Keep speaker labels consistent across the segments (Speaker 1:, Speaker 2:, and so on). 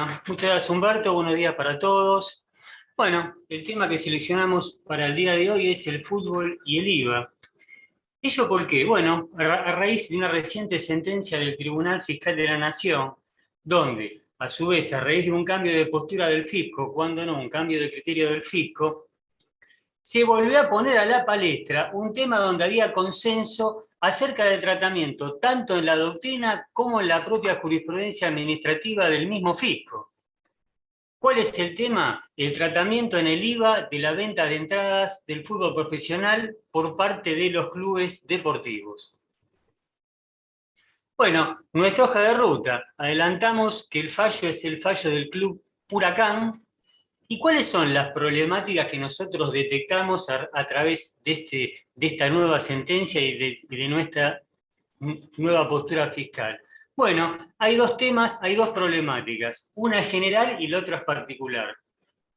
Speaker 1: Bueno, muchas gracias Humberto, buenos días para todos. Bueno, el tema que seleccionamos para el día de hoy es el fútbol y el IVA. ¿Ello por qué? Bueno, a raíz de una reciente sentencia del Tribunal Fiscal de la Nación, donde, a su vez, a raíz de un cambio de postura del fisco, cuando no, un cambio de criterio del fisco, se volvió a poner a la palestra un tema donde había consenso acerca del tratamiento, tanto en la doctrina como en la propia jurisprudencia administrativa del mismo fisco. ¿Cuál es el tema? El tratamiento en el IVA de la venta de entradas del fútbol profesional por parte de los clubes deportivos. Bueno, nuestra hoja de ruta. Adelantamos que el fallo es el fallo del Club Huracán. ¿Y cuáles son las problemáticas que nosotros detectamos a través de esta nueva sentencia y de nuestra nueva postura fiscal? Bueno, hay dos temas, hay dos problemáticas. Una es general y la otra es particular.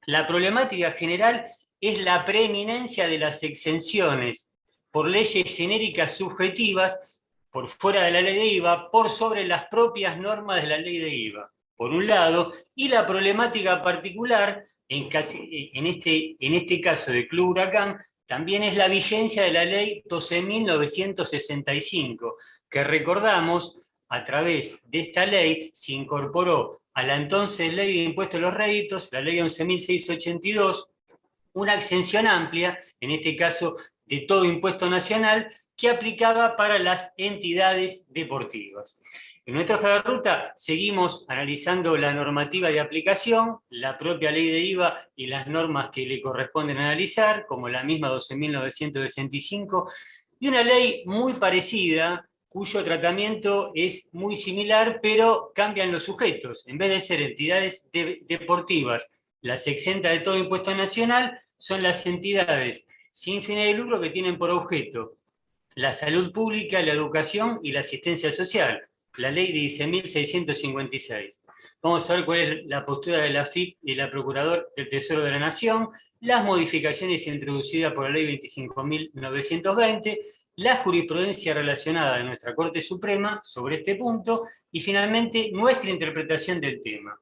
Speaker 1: La problemática general es la preeminencia de las exenciones por leyes genéricas subjetivas por fuera de la ley de IVA, por sobre las propias normas de la ley de IVA, por un lado, y la problemática particular, en este caso del Club Huracán, también es la vigencia de la ley 12.965, que recordamos, a través de esta ley se incorporó a la entonces ley de impuestos a los réditos, la ley 11.682, una exención amplia, en este caso de todo impuesto nacional, que aplicaba para las entidades deportivas. En nuestra hoja de ruta seguimos analizando la normativa de aplicación, la propia ley de IVA y las normas que le corresponden analizar, como la misma 12.965, y una ley muy parecida, cuyo tratamiento es muy similar, pero cambian los sujetos. En vez de ser entidades deportivas, las exentas de todo impuesto nacional, son las entidades sin fines de lucro que tienen por objeto la salud pública, la educación y la asistencia social, la ley 16.656. Vamos a ver cuál es la postura de la AFIP y la Procuradora del Tesoro de la Nación, las modificaciones introducidas por la ley 25.920, la jurisprudencia relacionada de nuestra Corte Suprema sobre este punto y finalmente nuestra interpretación del tema.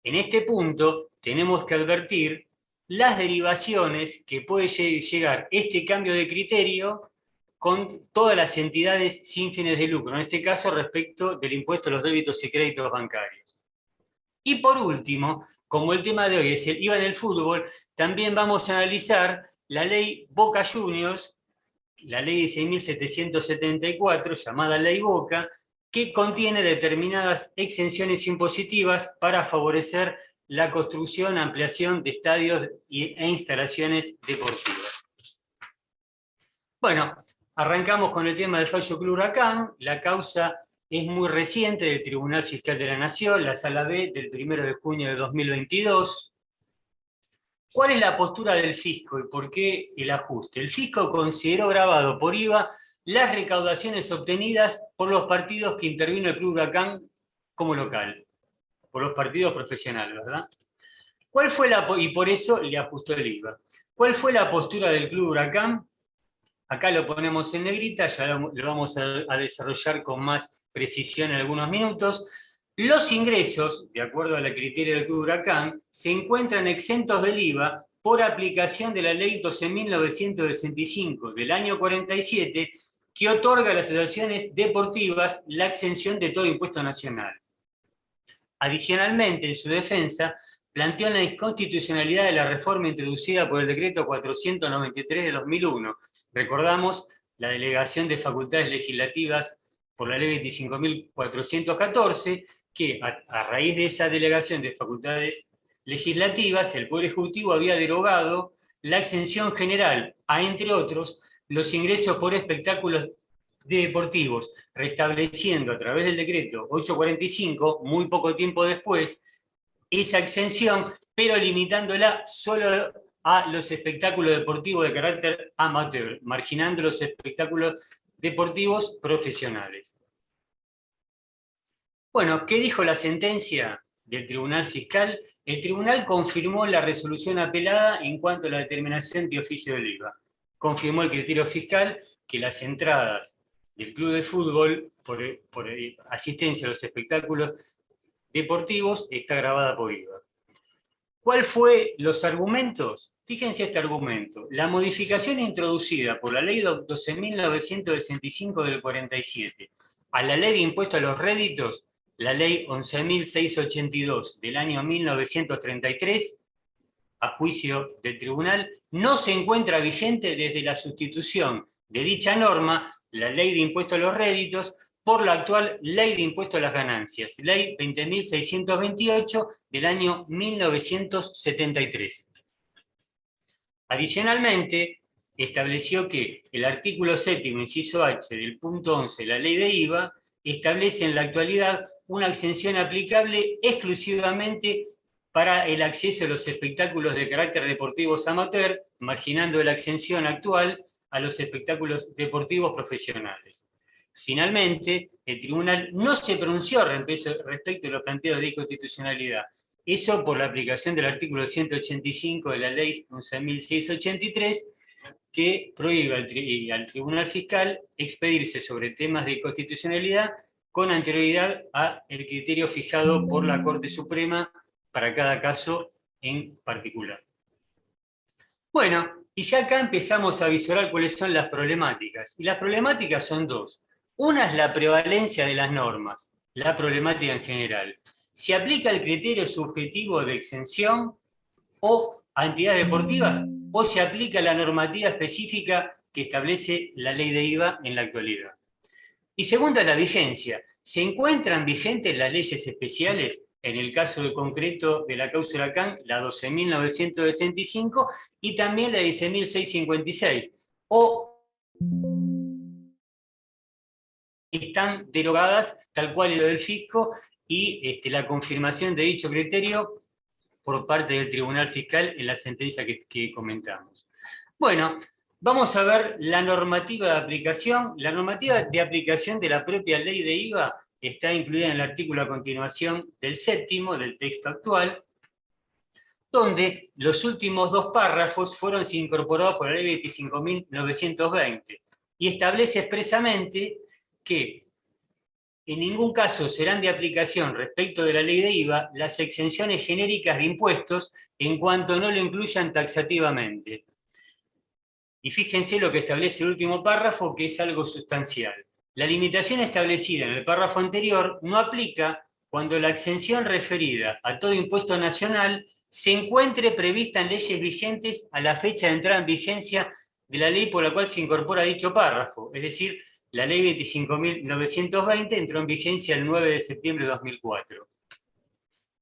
Speaker 1: En este punto tenemos que advertir las derivaciones que puede llegar este cambio de criterio con todas las entidades sin fines de lucro, en este caso respecto del impuesto a los débitos y créditos bancarios. Y por último, como el tema de hoy es el IVA en el fútbol, también vamos a analizar la ley Boca Juniors, la ley 16.774, llamada Ley Boca, que contiene determinadas exenciones impositivas para favorecer la construcción, ampliación de estadios e instalaciones deportivas. Bueno, arrancamos con el tema del fallo Club Huracán. La causa es muy reciente del Tribunal Fiscal de la Nación, la Sala B del 1 de junio de 2022. ¿Cuál es la postura del fisco y por qué el ajuste? El fisco consideró gravado por IVA las recaudaciones obtenidas por los partidos que intervino el Club Huracán como local, por los partidos profesionales, ¿verdad? Y por eso le ajustó el IVA. ¿Cuál fue la postura del Club Huracán? Acá lo ponemos en negrita, ya lo vamos a desarrollar con más precisión en algunos minutos. Los ingresos, de acuerdo al criterio del Club Huracán, se encuentran exentos del IVA por aplicación de la ley 12.965 del año 47, que otorga a las asociaciones deportivas la exención de todo impuesto nacional. Adicionalmente, en su defensa, planteó la inconstitucionalidad de la reforma introducida por el decreto 493 de 2001. Recordamos la delegación de facultades legislativas por la ley 25.414, que a raíz de esa delegación de facultades legislativas, el Poder Ejecutivo había derogado la exención general a, entre otros, los ingresos por espectáculos deportivos, restableciendo a través del decreto 845, muy poco tiempo después, esa exención, pero limitándola solo a los espectáculos deportivos de carácter amateur, marginando los espectáculos deportivos profesionales. Bueno, ¿qué dijo la sentencia del Tribunal Fiscal? El Tribunal confirmó la resolución apelada en cuanto a la determinación de oficio del IVA. Confirmó el criterio fiscal que las entradas del club de fútbol por asistencia a los espectáculos deportivos está gravada por IVA. ¿Cuál fue los argumentos? Fíjense este argumento. La modificación introducida por la ley 12.965 del 47 a la ley de impuesto a los réditos, la ley 11.682 del año 1933, a juicio del tribunal, no se encuentra vigente desde la sustitución de dicha norma, la ley de impuesto a los réditos, por la actual ley de impuesto a las ganancias, ley 20.628 del año 1973. Adicionalmente, estableció que el artículo 7º, inciso H, del punto 11 de la ley de IVA, establece en la actualidad una exención aplicable exclusivamente para el acceso a los espectáculos de carácter deportivos amateur, marginando la exención actual a los espectáculos deportivos profesionales. Finalmente, el tribunal no se pronunció respecto a los planteos de inconstitucionalidad. Eso por la aplicación del artículo 185 de la ley 11.683, que prohíbe al Tribunal Fiscal expedirse sobre temas de constitucionalidad con anterioridad al criterio fijado por la Corte Suprema para cada caso en particular. Bueno, y ya acá empezamos a visualizar cuáles son las problemáticas. Y las problemáticas son dos. Una es la prevalencia de las normas, la problemática en general. ¿Se aplica el criterio subjetivo de exención o a entidades deportivas o se aplica la normativa específica que establece la ley de IVA en la actualidad? Y segunda, la vigencia. ¿Se encuentran vigentes las leyes especiales? En el caso concreto de la causa Huracán, la 12.965 y también la 16.656. ¿O están derogadas tal cual lo del fisco y la confirmación de dicho criterio por parte del Tribunal Fiscal en la sentencia que comentamos? Bueno, vamos a ver la normativa de aplicación. La normativa de aplicación de la propia ley de IVA está incluida en el artículo a continuación del 7º del texto actual, donde los últimos dos párrafos fueron incorporados por la ley 25.920 y establece expresamente que en ningún caso serán de aplicación respecto de la ley de IVA las exenciones genéricas de impuestos en cuanto no lo incluyan taxativamente. Y fíjense lo que establece el último párrafo, que es algo sustancial. La limitación establecida en el párrafo anterior no aplica cuando la exención referida a todo impuesto nacional se encuentre prevista en leyes vigentes a la fecha de entrada en vigencia de la ley por la cual se incorpora dicho párrafo. Es decir, la ley 25.920 entró en vigencia el 9 de septiembre de 2004.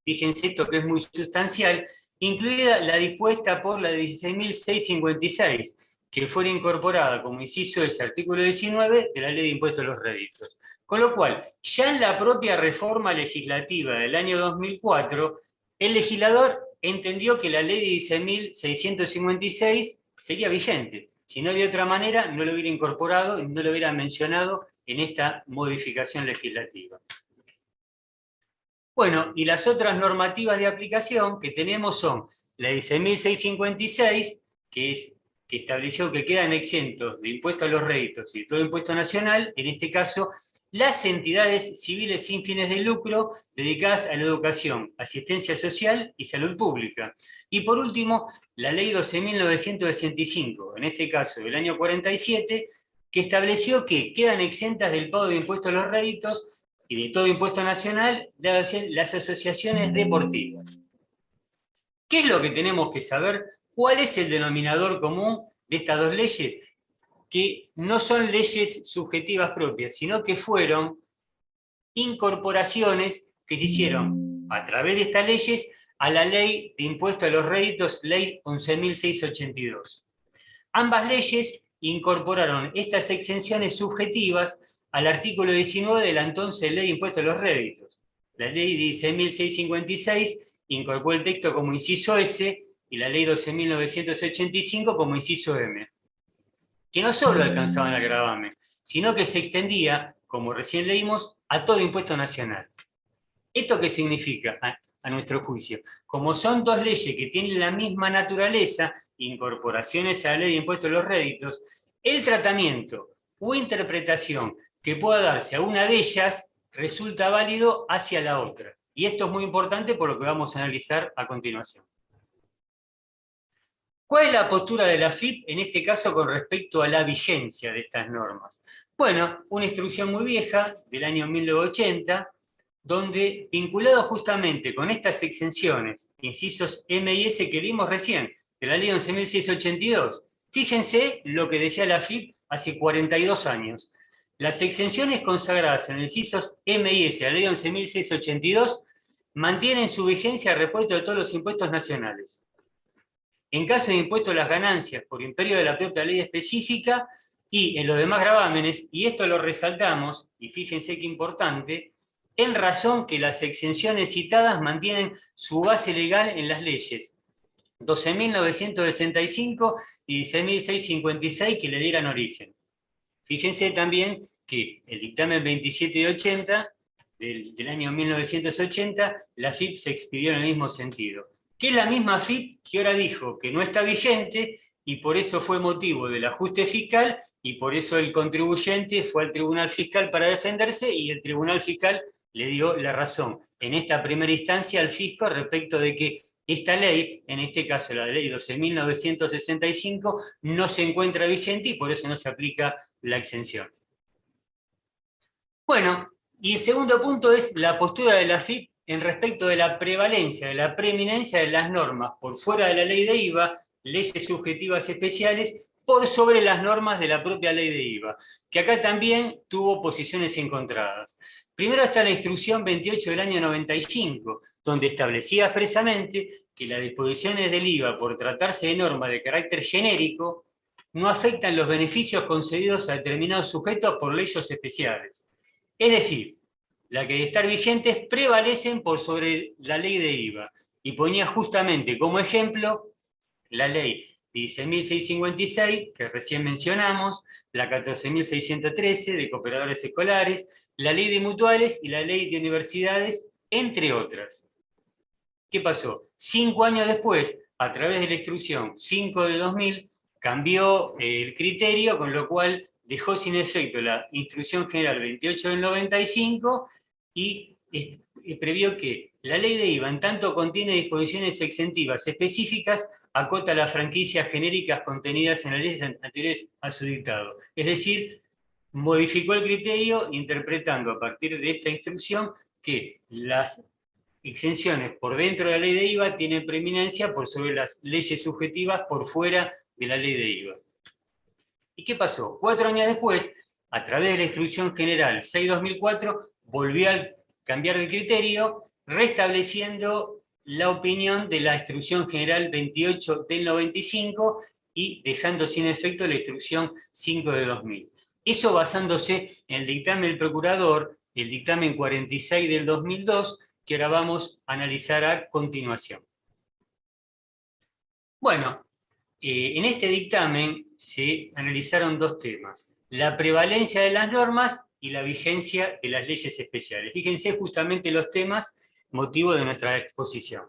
Speaker 1: Fíjense esto que es muy sustancial, incluida la dispuesta por la 16.656, que fuera incorporada como inciso ese artículo 19 de la Ley de Impuestos a los Réditos. Con lo cual, ya en la propia reforma legislativa del año 2004, el legislador entendió que la Ley de 16.656 sería vigente. Si no había otra manera, no lo hubiera incorporado y no lo hubiera mencionado en esta modificación legislativa. Bueno, y las otras normativas de aplicación que tenemos son la 16.656, que estableció que quedan exentos de impuestos a los réditos y de todo impuesto nacional, en este caso, las entidades civiles sin fines de lucro dedicadas a la educación, asistencia social y salud pública. Y por último, la ley 12.965, en este caso del año 47, que estableció que quedan exentas del pago de impuestos a los réditos y de todo impuesto nacional las asociaciones deportivas. ¿Qué es lo que tenemos que saber? ¿Cuál es el denominador común de estas dos leyes? Que no son leyes subjetivas propias, sino que fueron incorporaciones que se hicieron a través de estas leyes a la ley de impuesto a los réditos, ley 11.682. Ambas leyes incorporaron estas exenciones subjetivas al artículo 19 de la entonces ley de impuesto a los réditos. La ley 16.656 incorporó el texto como inciso S y la ley 12.985 como inciso M, que no solo alcanzaban el gravamen, sino que se extendía, como recién leímos, a todo impuesto nacional. ¿Esto qué significa? A nuestro juicio, como son dos leyes que tienen la misma naturaleza, incorporaciones a la ley de impuestos a los réditos, el tratamiento o interpretación que pueda darse a una de ellas resulta válido hacia la otra. Y esto es muy importante por lo que vamos a analizar a continuación. ¿Cuál es la postura de la AFIP en este caso con respecto a la vigencia de estas normas? Bueno, una instrucción muy vieja, del año 1980, donde, vinculado justamente con estas exenciones, incisos M y S que vimos recién, de la ley 11.682, fíjense lo que decía la AFIP hace 42 años. Las exenciones consagradas en incisos M y S de la ley 11.682 mantienen su vigencia respecto de todos los impuestos nacionales. En caso de impuesto a las ganancias por imperio de la propia ley específica y en los demás gravámenes, y esto lo resaltamos, y fíjense qué importante, en razón que las exenciones citadas mantienen su base legal en las leyes 12.965 y 16.656 que le dieran origen. Fíjense también que el dictamen 27 de 80 del año 1980, la AFIP se expidió en el mismo sentido. Que es la misma AFIP que ahora dijo que no está vigente y por eso fue motivo del ajuste fiscal y por eso el contribuyente fue al Tribunal Fiscal para defenderse y el Tribunal Fiscal le dio la razón en esta primera instancia al fisco respecto de que esta ley, en este caso la ley 12.965, no se encuentra vigente y por eso no se aplica la exención. Bueno, y el segundo punto es la postura de la AFIP en respecto de la prevalencia, de la preeminencia de las normas por fuera de la ley de IVA, leyes subjetivas especiales, por sobre las normas de la propia ley de IVA, que acá también tuvo posiciones encontradas. Primero está la instrucción 28 del año 95, donde establecía expresamente que las disposiciones del IVA, por tratarse de normas de carácter genérico, no afectan los beneficios concedidos a determinados sujetos por leyes especiales. Es decir, las que de estar vigentes prevalecen por sobre la ley de IVA. Y ponía justamente como ejemplo la ley 16.656, que recién mencionamos, la 14.613 de cooperadores escolares, la ley de mutuales y la ley de universidades, entre otras. ¿Qué pasó? 5 años después, a través de la instrucción 5 de 2000, cambió el criterio, con lo cual dejó sin efecto la instrucción general 28 del 95 y previó que la ley de IVA, en tanto contiene disposiciones exentivas específicas, acota las franquicias genéricas contenidas en las leyes anteriores a su dictado. Es decir, modificó el criterio interpretando a partir de esta instrucción que las exenciones por dentro de la ley de IVA tienen preeminencia por sobre las leyes subjetivas por fuera de la ley de IVA. ¿Y qué pasó? 4 años después, a través de la Instrucción General 6-2004, volvió a cambiar el criterio, restableciendo la opinión de la Instrucción General 28 del 95 y dejando sin efecto la Instrucción 5 de 2000. Eso basándose en el dictamen del Procurador, el dictamen 46 del 2002, que ahora vamos a analizar a continuación. Bueno, en este dictamen se analizaron 2 temas: la prevalencia de las normas y la vigencia de las leyes especiales. Fíjense justamente los temas, motivo de nuestra exposición.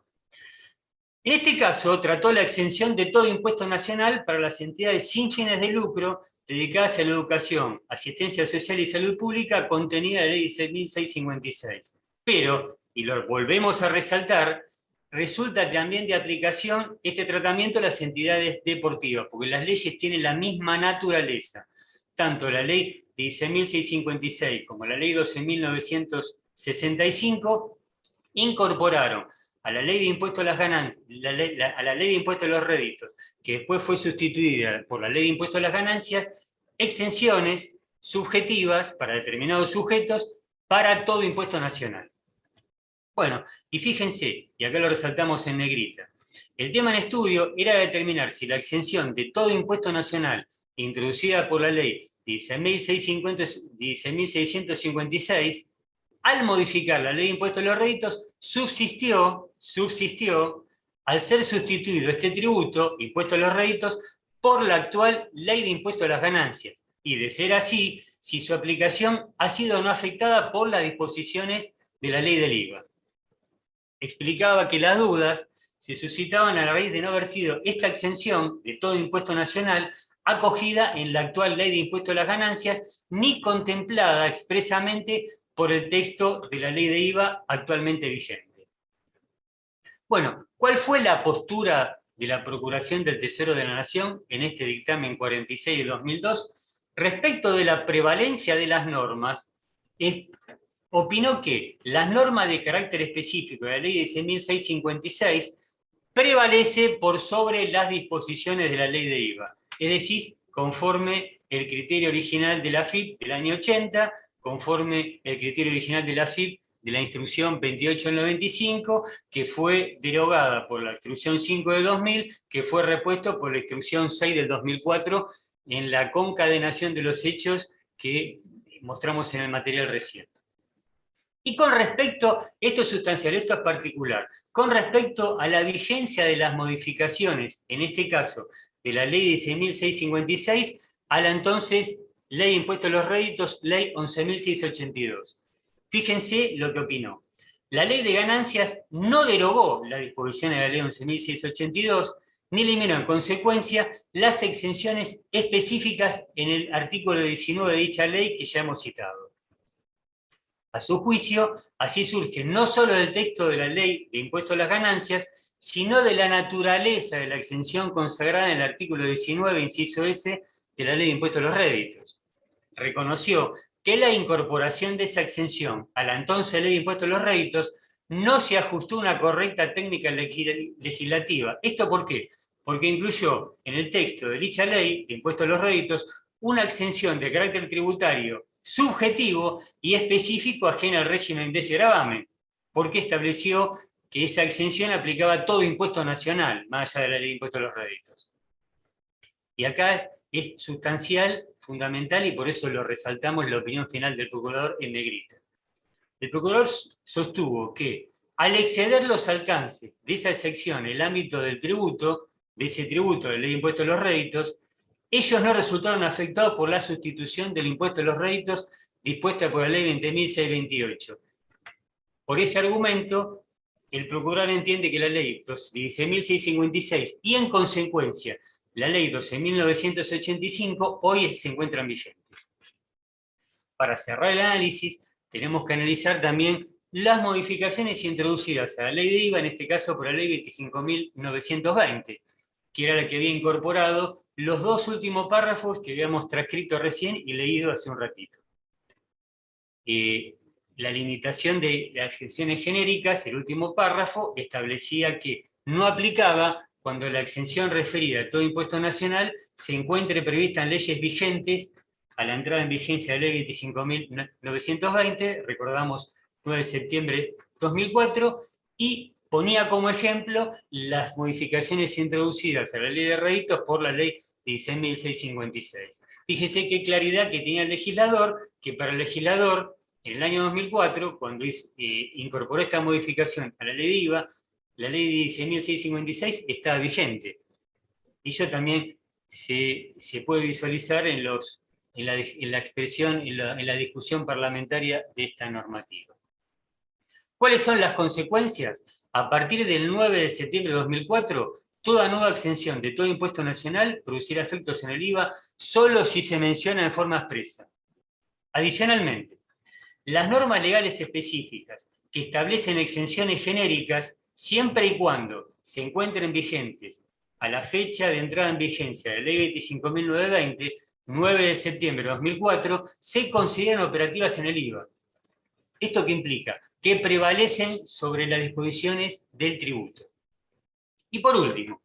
Speaker 1: En este caso, trató la exención de todo impuesto nacional para las entidades sin fines de lucro dedicadas a la educación, asistencia social y salud pública contenida en la ley 16.656. Pero, y lo volvemos a resaltar, resulta también de aplicación este tratamiento a las entidades deportivas, porque las leyes tienen la misma naturaleza. Tanto la ley 16.656 como la ley 12.965 incorporaron a la ley de impuesto a las ganancias, a la ley de impuesto a los réditos, que después fue sustituida por la ley de impuesto a las ganancias, exenciones subjetivas para determinados sujetos para todo impuesto nacional. Bueno, y fíjense, y acá lo resaltamos en negrita, el tema en estudio era determinar si la exención de todo impuesto nacional introducida por la ley 16.656, al modificar la ley de impuesto a los réditos, subsistió al ser sustituido este tributo, impuesto a los réditos, por la actual ley de impuesto a las ganancias. Y de ser así, si su aplicación ha sido no afectada por las disposiciones de la ley del IVA. Explicaba que las dudas se suscitaban a raíz de no haber sido esta exención de todo impuesto nacional acogida en la actual ley de impuesto a las ganancias, ni contemplada expresamente por el texto de la ley de IVA actualmente vigente. Bueno, ¿cuál fue la postura de la Procuración del Tesoro de la Nación en este dictamen 46 de 2002 respecto de la prevalencia de las normas? Opinó que las normas de carácter específico de la ley de 1656 prevalece por sobre las disposiciones de la ley de IVA, es decir, conforme el criterio original de la AFIP del año 80, conforme el criterio original de la AFIP de la instrucción 28 del 95, que fue derogada por la instrucción 5 de 2000, que fue repuesto por la instrucción 6 del 2004 en la concadenación de los hechos que mostramos en el material reciente. Y con respecto, esto es sustancial, esto es particular, con respecto a la vigencia de las modificaciones, en este caso, de la ley 16.656 a la entonces ley de impuesto a los réditos, ley 11.682. Fíjense lo que opinó. La ley de ganancias no derogó la disposición de la ley 11.682, ni eliminó en consecuencia las exenciones específicas en el artículo 19 de dicha ley que ya hemos citado. A su juicio, así surge no solo del texto de la ley de impuesto a las ganancias, sino de la naturaleza de la exención consagrada en el artículo 19, inciso S, de la ley de impuesto a los réditos. Reconoció que la incorporación de esa exención a la entonces ley de impuesto a los réditos no se ajustó a una correcta técnica legislativa. ¿Esto por qué? Porque incluyó en el texto de dicha ley de impuesto a los réditos una exención de carácter tributario subjetivo y específico ajeno al régimen de ese gravamen, porque estableció que esa exención aplicaba a todo impuesto nacional, más allá de la ley de impuesto a los réditos. Y acá es sustancial, fundamental, y por eso lo resaltamos en la opinión final del procurador en negrita. El procurador sostuvo que al exceder los alcances de esa excepción en el ámbito del tributo, de ese tributo de la ley de impuesto a los réditos, ellos no resultaron afectados por la sustitución del impuesto a los réditos dispuesta por la ley 20.628. Por ese argumento, el procurador entiende que la ley 16.656 y en consecuencia la ley 12.985 hoy se encuentran vigentes. Para cerrar el análisis, tenemos que analizar también las modificaciones introducidas a la ley de IVA, en este caso por la ley 25.920, que era la que había incorporado los dos últimos párrafos que habíamos transcrito recién y leído hace un ratito. La limitación de las exenciones genéricas, el último párrafo, establecía que no aplicaba cuando la exención referida a todo impuesto nacional se encuentre prevista en leyes vigentes a la entrada en vigencia de la ley 25.920, recordamos 9 de septiembre de 2004, y ponía como ejemplo las modificaciones introducidas a la ley de réditos por la ley 16.656. Fíjese qué claridad que tenía el legislador, que para el legislador, en el año 2004, cuando incorporó esta modificación a la ley de IVA, la ley 16.656 estaba vigente. Y eso también se puede visualizar en la expresión, en la discusión parlamentaria de esta normativa. ¿Cuáles son las consecuencias? A partir del 9 de septiembre de 2004, toda nueva exención de todo impuesto nacional producirá efectos en el IVA solo si se menciona en forma expresa. Adicionalmente, las normas legales específicas que establecen exenciones genéricas, siempre y cuando se encuentren vigentes a la fecha de entrada en vigencia de la ley 25.920, 9 de septiembre de 2004, se consideran operativas en el IVA. ¿Esto qué implica? Que prevalecen sobre las disposiciones del tributo. Y por último,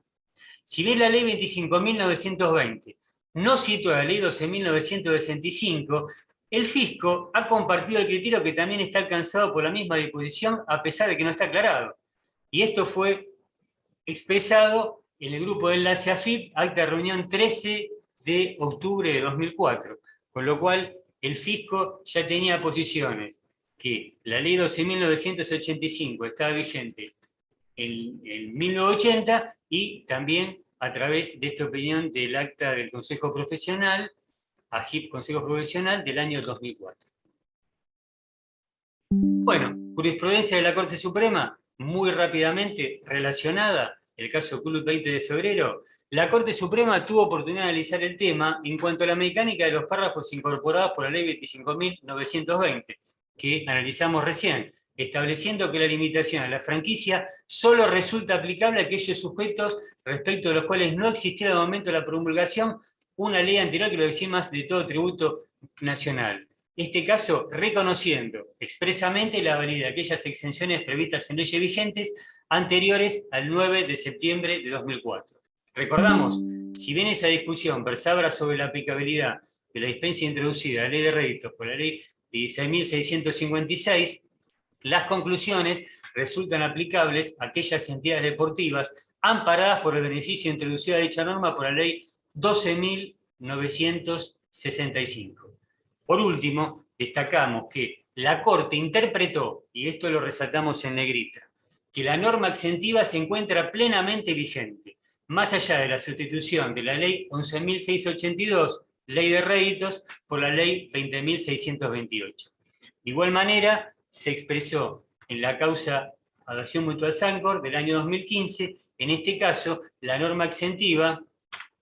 Speaker 1: si bien la ley 25.920 no sitúa la ley 12.965, el fisco ha compartido el criterio que también está alcanzado por la misma disposición a pesar de que no está aclarado. Y esto fue expresado en el grupo de enlace AFIP, acta de reunión 13 de octubre de 2004, con lo cual el fisco ya tenía posiciones que la ley 12.985 estaba vigente en 1980 y también a través de esta opinión del acta del Consejo Profesional, AGIP Consejo Profesional del año 2004. Bueno, jurisprudencia de la Corte Suprema, muy rápidamente relacionada, el caso Club 20 de febrero, la Corte Suprema tuvo oportunidad de analizar el tema en cuanto a la mecánica de los párrafos incorporados por la ley 25.920, que analizamos recién, estableciendo que la limitación a la franquicia solo resulta aplicable a aquellos sujetos respecto de los cuales no existiera al momento de la promulgación una ley anterior que lo exima de todo tributo nacional. Este caso, reconociendo expresamente la validez de aquellas exenciones previstas en leyes vigentes anteriores al 9 de septiembre de 2004. Recordamos, si bien esa discusión versaba sobre la aplicabilidad de la dispensa introducida a la ley de réditos por la ley 16.656, las conclusiones resultan aplicables a aquellas entidades deportivas amparadas por el beneficio introducido a dicha norma por la ley 12.965. Por último, destacamos que la Corte interpretó, y esto lo resaltamos en negrita, que la norma exentiva se encuentra plenamente vigente, más allá de la sustitución de la ley 11.682, ley de réditos, por la ley 20.628. De igual manera, se expresó en la causa Adacción Mutual Sancor del año 2015, en este caso, la norma exentiva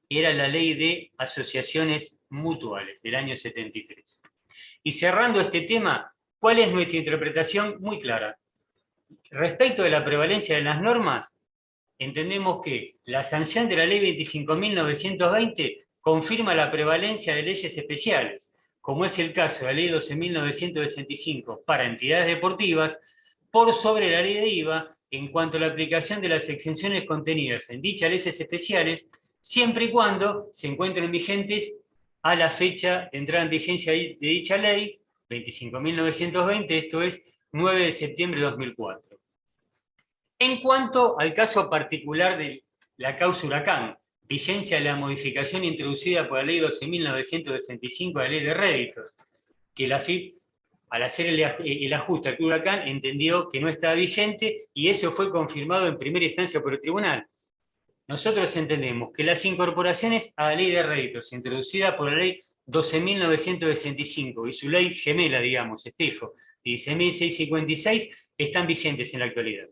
Speaker 1: era la ley de asociaciones mutuales del año 73. Y cerrando este tema, ¿cuál es nuestra interpretación? Muy clara. Respecto de la prevalencia de las normas, entendemos que la sanción de la ley 25.920 confirma la prevalencia de leyes especiales, como es el caso de la ley 12.965 para entidades deportivas, por sobre la ley de IVA en cuanto a la aplicación de las exenciones contenidas en dichas leyes especiales, siempre y cuando se encuentren vigentes a la fecha de entrada en vigencia de dicha ley, 25.920, esto es 9 de septiembre de 2004. En cuanto al caso particular de la causa Huracán, vigencia de la modificación introducida por la ley 12.965 de la ley de réditos, que la AFIP, al hacer el ajuste al Huracán, entendió que no estaba vigente y eso fue confirmado en primera instancia por el tribunal. Nosotros entendemos que las incorporaciones a la ley de réditos introducida por la ley 12.965 y su ley gemela, digamos, espejo, 16.656, están vigentes en la actualidad.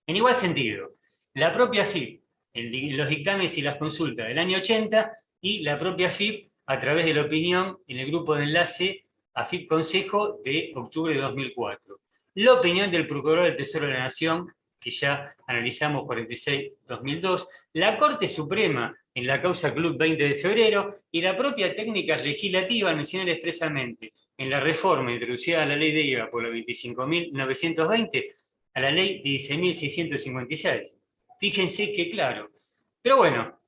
Speaker 1: En igual sentido, la propia AFIP, los dictámenes y las consultas del año 80 y la propia AFIP a través de la opinión en el grupo de enlace AFIP Consejo de octubre de 2004. La opinión del Procurador del Tesoro de la Nación, que ya analizamos 46-2002, la Corte Suprema en la causa Club 20 de febrero y la propia técnica legislativa mencionada expresamente en la reforma introducida a la ley de IVA por la 25.920 a la ley 16.656. Fíjense que claro. Pero bueno,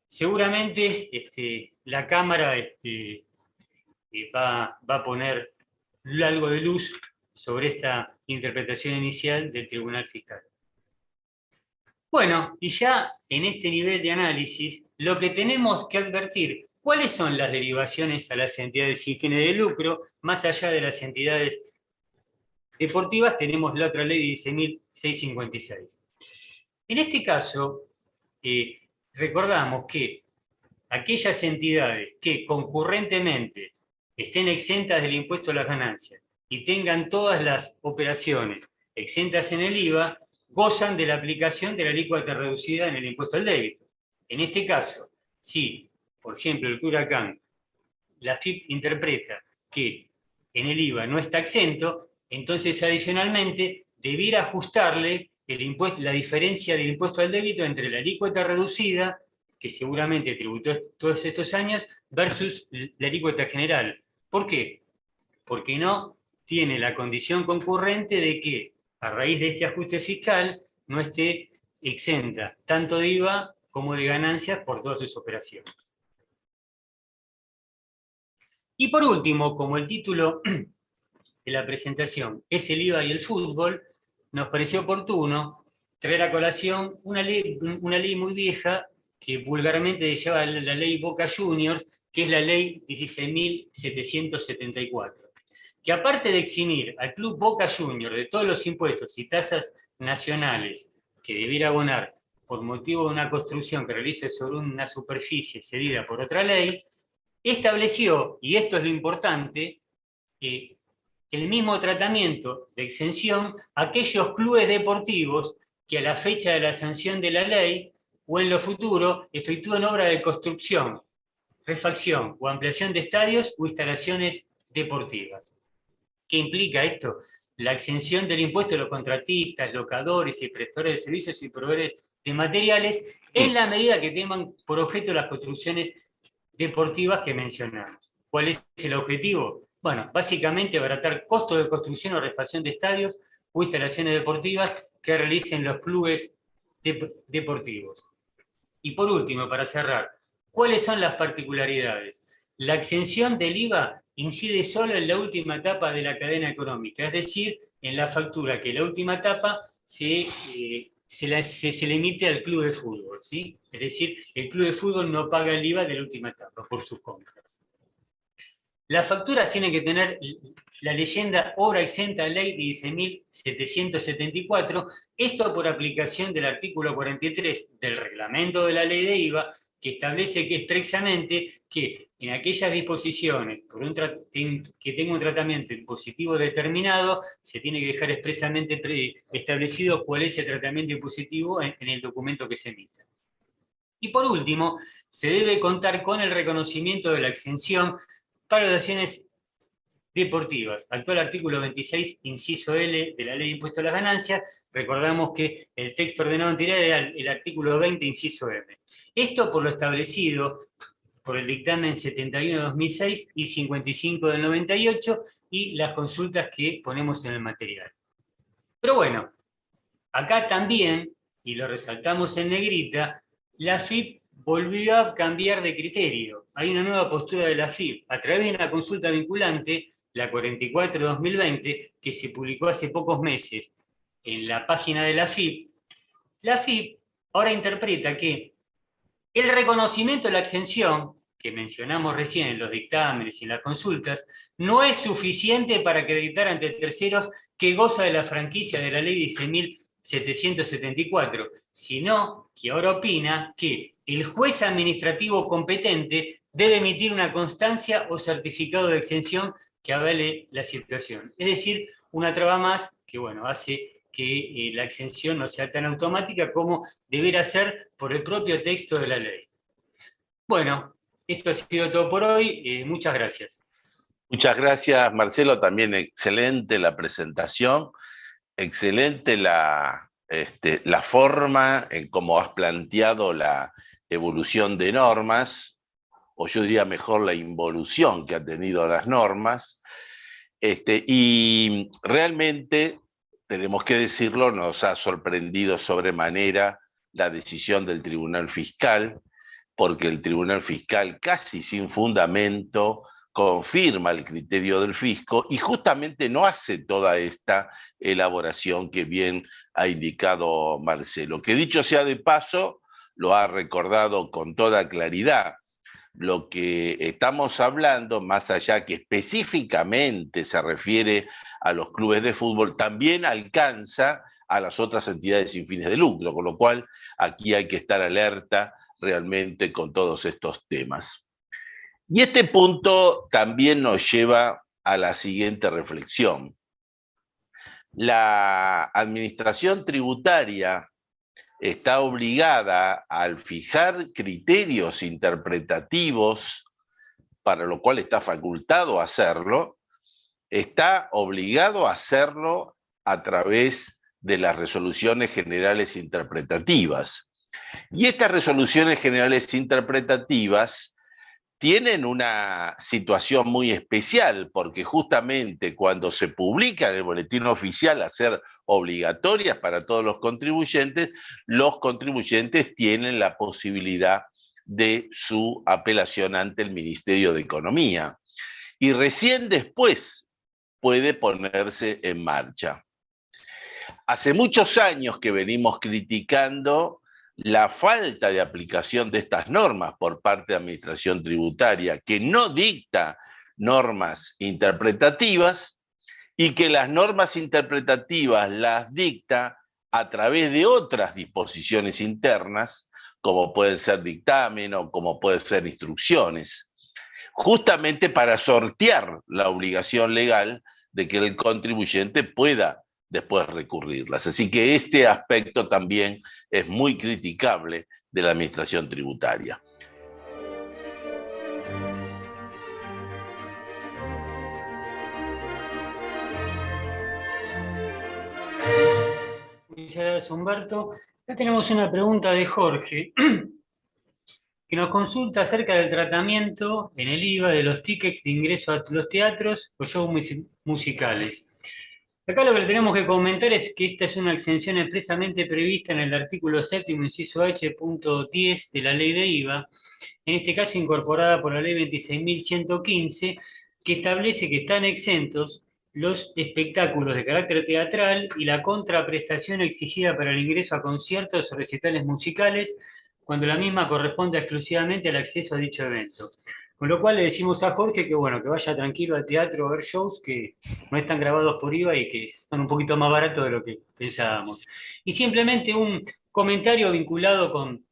Speaker 1: seguramente la Cámara va a poner algo de luz sobre esta interpretación inicial del Tribunal Fiscal. Bueno, y ya en este nivel de análisis, lo que tenemos que advertir, ¿cuáles son las derivaciones a las entidades sin fines de lucro, más allá de las entidades deportivas? Tenemos la otra ley 16.656. En este caso, recordamos que aquellas entidades que concurrentemente estén exentas del impuesto a las ganancias y tengan todas las operaciones exentas en el IVA, gozan de la aplicación de la alícuota reducida en el impuesto al débito. En este caso, si, por ejemplo, el Huracán, la AFIP interpreta que en el IVA no está exento, entonces adicionalmente debiera ajustarle el impuesto, la diferencia del impuesto al débito entre la alícuota reducida, que seguramente tributó todos estos años, versus la alícuota general. ¿Por qué? Porque no tiene la condición concurrente de que, a raíz de este ajuste fiscal, no esté exenta tanto de IVA como de ganancias por todas sus operaciones. Y por último, como el título de la presentación es el IVA y el fútbol, nos pareció oportuno traer a colación una ley muy vieja que vulgarmente se llama la ley Boca Juniors, que es la ley 16.774, que aparte de eximir al Club Boca Juniors de todos los impuestos y tasas nacionales que debiera abonar por motivo de una construcción que realice sobre una superficie cedida por otra ley, estableció, y esto es lo importante, el mismo tratamiento de exención a aquellos clubes deportivos que a la fecha de la sanción de la ley o en lo futuro efectúan obra de construcción, refacción o ampliación de estadios o instalaciones deportivas. ¿Qué implica esto? La exención del impuesto de los contratistas, locadores y prestadores de servicios y proveedores de materiales en la medida que tengan por objeto las construcciones deportivas que mencionamos. ¿Cuál es el objetivo? Bueno, básicamente abaratar costos de construcción o refacción de estadios o instalaciones deportivas que realicen los clubes deportivos. Y por último, para cerrar, ¿cuáles son las particularidades? La exención del IVA incide solo en la última etapa de la cadena económica, es decir, en la factura que la última etapa se le emite al club de fútbol, ¿sí? Es decir, el club de fútbol no paga el IVA de la última etapa por sus compras. Las facturas tienen que tener la leyenda obra exenta ley 16.774, esto por aplicación del artículo 43 del reglamento de la ley de IVA, que establece que expresamente que en aquellas disposiciones que tenga un tratamiento impositivo determinado, se tiene que dejar expresamente establecido cuál es el tratamiento impositivo en el documento que se emita. Y por último, se debe contar con el reconocimiento de la exención para donaciones deportivas. Actual artículo 26, inciso L de la Ley de Impuesto a las Ganancias. Recordamos que el texto ordenado anterior era el artículo 20, inciso M. Esto por lo establecido por el dictamen 71/2006 y 55 del 98 y las consultas que ponemos en el material. Pero bueno, acá también, y lo resaltamos en negrita, la AFIP volvió a cambiar de criterio. Hay una nueva postura de la AFIP a través de una consulta vinculante, la 44/2020, que se publicó hace pocos meses en la página de la AFIP. La AFIP ahora interpreta que el reconocimiento de la exención, que mencionamos recién en los dictámenes y en las consultas, no es suficiente para acreditar ante terceros que goza de la franquicia de la ley 16.774, sino que ahora opina que el juez administrativo competente debe emitir una constancia o certificado de exención que avale la situación. Es decir, una traba más que, bueno, hace que la exención no sea tan automática como deberá ser por el propio texto de la ley. Bueno, esto ha sido todo por hoy. Muchas gracias.
Speaker 2: Muchas gracias, Marcelo. También excelente la presentación, excelente la forma en cómo has planteado la evolución de normas, o yo diría mejor la involución que ha tenido las normas. Y realmente, tenemos que decirlo, nos ha sorprendido sobremanera la decisión del Tribunal Fiscal, porque el Tribunal Fiscal, casi sin fundamento, confirma el criterio del fisco y justamente no hace toda esta elaboración que bien ha indicado Marcelo, que dicho sea de paso, lo ha recordado con toda claridad. Lo que estamos hablando, más allá que específicamente se refiere a los clubes de fútbol, también alcanza a las otras entidades sin fines de lucro, con lo cual aquí hay que estar alerta realmente con todos estos temas. Y este punto también nos lleva a la siguiente reflexión. La administración tributaria está obligada al fijar criterios interpretativos, para lo cual está facultado a hacerlo, está obligado a hacerlo a través de las resoluciones generales interpretativas. Y estas resoluciones generales interpretativas tienen una situación muy especial, porque justamente cuando se publica en el boletín oficial a ser obligatorias para todos los contribuyentes tienen la posibilidad de su apelación ante el Ministerio de Economía. Y recién después puede ponerse en marcha. Hace muchos años que venimos criticando la falta de aplicación de estas normas por parte de la Administración Tributaria, que no dicta normas interpretativas y que las normas interpretativas las dicta a través de otras disposiciones internas, como pueden ser dictamen o como pueden ser instrucciones, justamente para sortear la obligación legal de que el contribuyente pueda después recurrirlas. Así que este aspecto también es muy criticable de la administración tributaria.
Speaker 1: Muchas gracias, Humberto. Acá tenemos una pregunta de Jorge, que nos consulta acerca del tratamiento en el IVA de los tickets de ingreso a los teatros o shows musicales. Acá lo que le tenemos que comentar es que esta es una exención expresamente prevista en el artículo 7º, inciso H.10 de la ley de IVA, en este caso incorporada por la ley 26.115, que establece que están exentos los espectáculos de carácter teatral y la contraprestación exigida para el ingreso a conciertos o recitales musicales, cuando la misma corresponde exclusivamente al acceso a dicho evento. Con lo cual le decimos a Jorge que, bueno, que vaya tranquilo al teatro a ver shows que no están grabados por IVA y que son un poquito más baratos de lo que pensábamos. Y simplemente un comentario vinculado con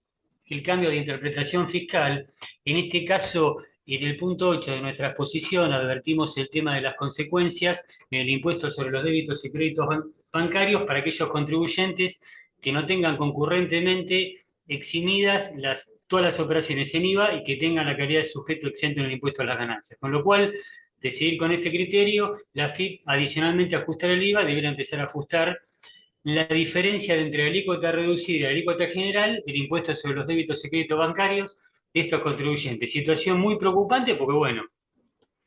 Speaker 1: el cambio de interpretación fiscal. En este caso, en el punto 8 de nuestra exposición advertimos el tema de las consecuencias en el impuesto sobre los débitos y créditos bancarios para aquellos contribuyentes que no tengan concurrentemente eximidas todas las operaciones en IVA y que tengan la calidad de sujeto exento en el impuesto a las ganancias. Con lo cual, de seguir con este criterio, la AFIP, adicionalmente a ajustar el IVA, debería empezar a ajustar la diferencia entre la alícuota reducida y la alícuota general del impuesto sobre los débitos y créditos bancarios de estos contribuyentes. Situación muy preocupante porque, bueno,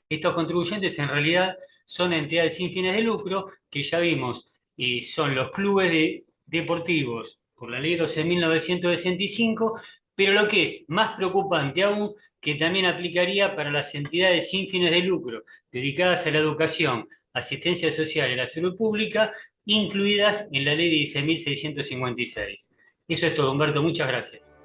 Speaker 1: estos contribuyentes en realidad son entidades sin fines de lucro, que ya vimos, y son los clubes deportivos por la ley 12.965, pero lo que es más preocupante aún, que también aplicaría para las entidades sin fines de lucro dedicadas a la educación, asistencia social y la salud pública, incluidas en la ley 16.656. Eso es todo, Humberto, muchas gracias.